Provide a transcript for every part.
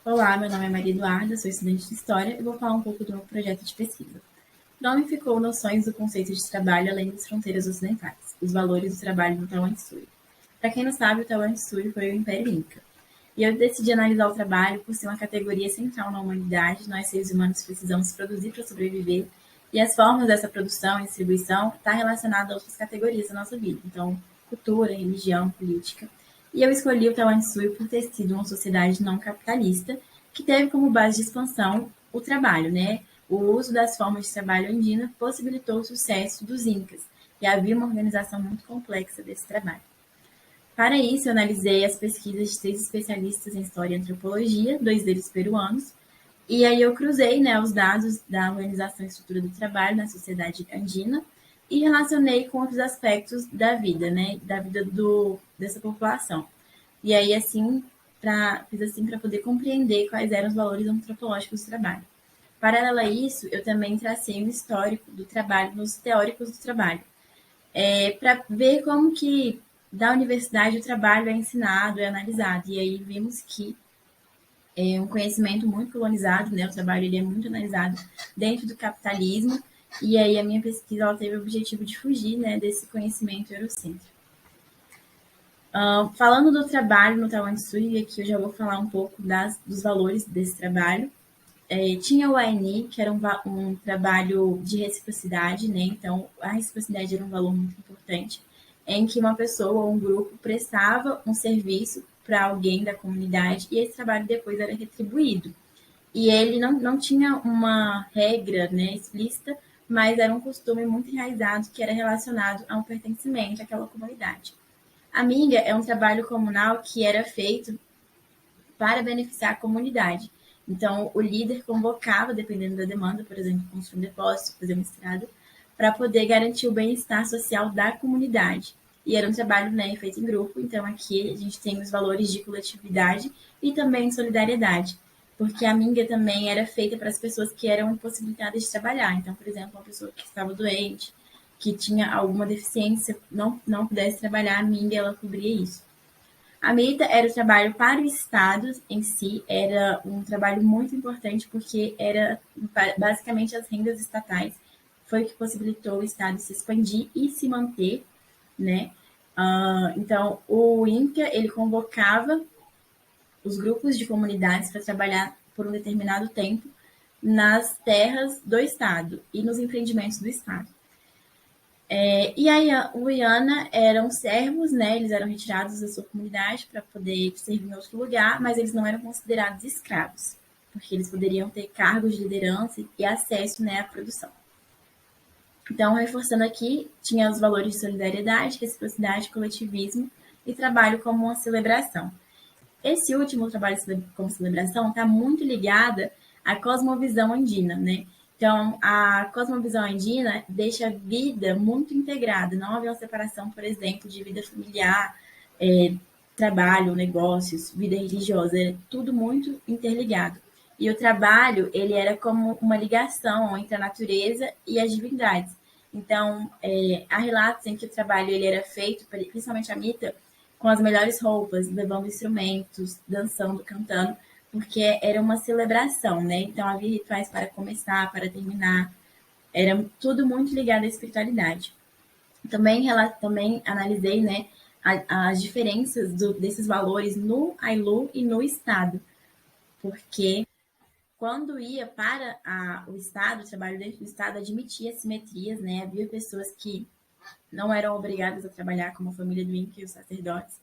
Olá, meu nome é Maria Eduarda, sou estudante de História e vou falar um pouco do meu projeto de pesquisa. O nome ficou Noções do Conceito de Trabalho além das Fronteiras Ocidentais, os valores do trabalho no Tahuantinsuyo. Para quem não sabe, o Tahuantinsuyo foi o Império Inca. E eu decidi analisar o trabalho por ser uma categoria central na humanidade. Nós, seres humanos, precisamos produzir para sobreviver, e as formas dessa produção e distribuição estão relacionadas a outras categorias da nossa vida, então, cultura, religião, política. E eu escolhi o Tahuantinsuyo por ter sido uma sociedade não capitalista, que teve como base de expansão o trabalho, né? O uso das formas de trabalho andina possibilitou o sucesso dos Incas, e havia uma organização muito complexa desse trabalho. Para isso, eu analisei as pesquisas de 3 especialistas em História e Antropologia, 2 deles peruanos, e aí eu cruzei, né, os dados da organização e estrutura do trabalho na sociedade andina e relacionei com outros aspectos da vida, né, da vida dessa população. E aí, assim, fiz assim para poder compreender quais eram os valores antropológicos do trabalho. Paralelo a isso, eu também tracei um histórico do trabalho nos teóricos do trabalho, para ver como que da universidade o trabalho é ensinado, é analisado. E aí vimos que é um conhecimento muito colonizado, né? O trabalho ele é muito analisado dentro do capitalismo. E aí a minha pesquisa ela teve o objetivo de fugir, né, desse conhecimento eurocêntrico. Falando do trabalho no Tahuantinsuyo, aqui eu já vou falar um pouco dos valores desse trabalho. Tinha o ANI, que era um trabalho de reciprocidade, né? Então, a reciprocidade era um valor muito importante, em que uma pessoa ou um grupo prestava um serviço para alguém da comunidade e esse trabalho depois era retribuído. E ele não tinha uma regra, né, explícita, mas era um costume muito enraizado que era relacionado a um pertencimento àquela comunidade. A minga é um trabalho comunal que era feito para beneficiar a comunidade. Então, o líder convocava, dependendo da demanda, por exemplo, construir um depósito, fazer uma estrada, para poder garantir o bem-estar social da comunidade. E era um trabalho, né, feito em grupo, então aqui a gente tem os valores de coletividade e também solidariedade, porque a minga também era feita para as pessoas que eram impossibilitadas de trabalhar. Então, por exemplo, uma pessoa que estava doente, que tinha alguma deficiência, não pudesse trabalhar, a minga ela cobria isso. A mita era o trabalho para o Estado em si, era um trabalho muito importante porque era basicamente as rendas estatais, foi o que possibilitou o Estado se expandir e se manter, né? Então, o INCA, ele convocava os grupos de comunidades para trabalhar por um determinado tempo nas terras do Estado e nos empreendimentos do Estado. E aí, o Iana eram servos, né? Eles eram retirados da sua comunidade para poder servir em outro lugar, mas eles não eram considerados escravos, porque eles poderiam ter cargos de liderança e acesso, né, à produção. Então, reforçando aqui, tinha os valores de solidariedade, reciprocidade, coletivismo e trabalho como uma celebração. Esse último trabalho como celebração está muito ligada à cosmovisão andina, né? Então, a cosmovisão andina deixa a vida muito integrada. Não havia uma separação, por exemplo, de vida familiar, trabalho, negócios, vida religiosa. Era tudo muito interligado. E o trabalho, ele era como uma ligação entre a natureza e as divindades. Então, há relatos em que o trabalho ele era feito, principalmente a mita, com as melhores roupas, levando instrumentos, dançando, cantando, porque era uma celebração, né? Então havia rituais para começar, para terminar, era tudo muito ligado à espiritualidade. Também analisei, né, as diferenças desses valores no Ailu e no Estado, porque quando ia para o Estado, o trabalho dentro do Estado admitia assimetrias, né? Havia pessoas que não eram obrigadas a trabalhar, como a família do Inca e os sacerdotes.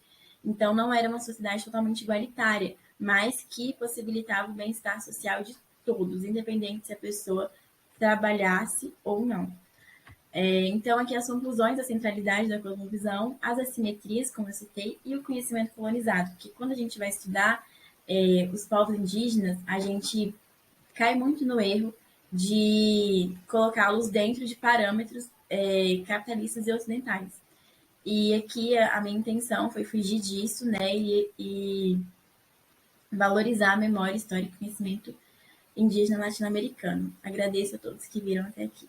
Então, não era uma sociedade totalmente igualitária, mas que possibilitava o bem-estar social de todos, independente se a pessoa trabalhasse ou não. Então, aqui as conclusões da centralidade da cosmovisão, as assimetrias, como eu citei, e o conhecimento colonizado, porque quando a gente vai estudar os povos indígenas, a gente cai muito no erro de colocá-los dentro de parâmetros capitalistas e ocidentais. E aqui a minha intenção foi fugir disso, né, e valorizar a memória histórica e conhecimento indígena latino-americano. Agradeço a todos que viram até aqui.